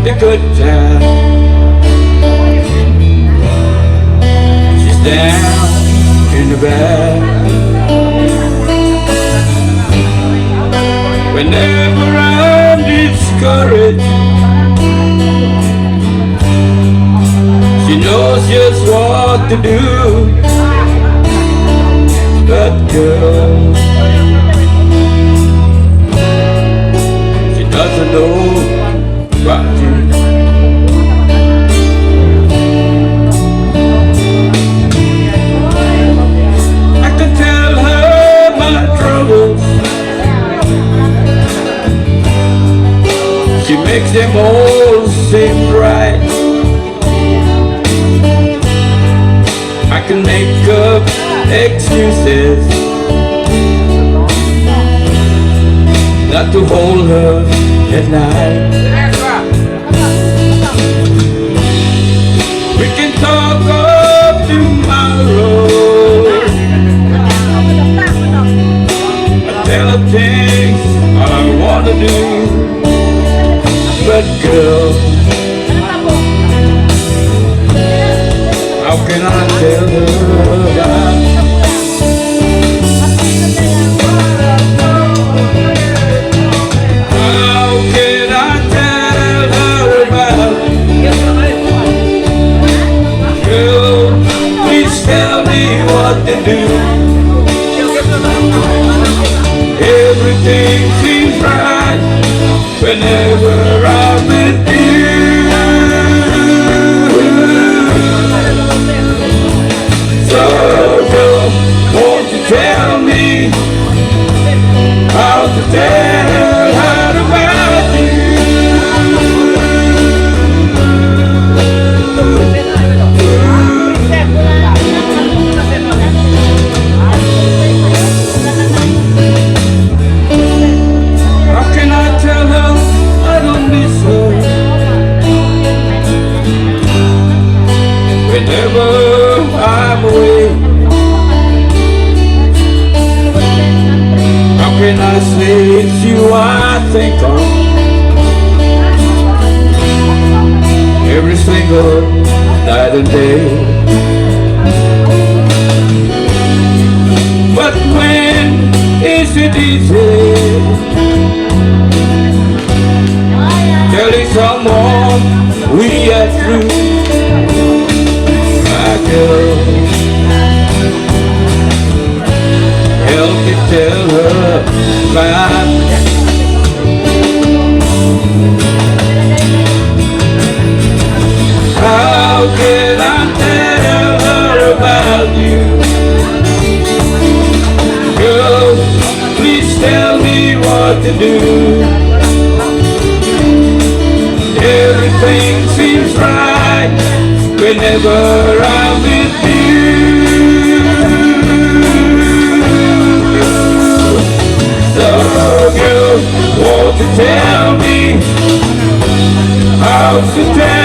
the good time. She's down in the back. Whenever I'm discouraged, she knows just what to do. That girl, she doesn't know what to do. I can tell her my troubles. She makes them all seem right. I can make up excuses not to hold her at night. We can talk of tomorrow. I tell her things I wanna do. But girl, how can I tell her about? How can I tell her about? Girl, please tell me what to do. Everything seems right whenever I'm with you. So girl, won't you tell me how to tell her about you? How can I tell her I don't miss her? Whenever I'm away, how can I say it's you I think of every single night and day? But when is it easy telling someone we are through? My girl, help me tell her about. How can I tell her about you? Girl, please tell me what to do. Everything seems right whenever I'm with you. So girl, won't you tell me how to tell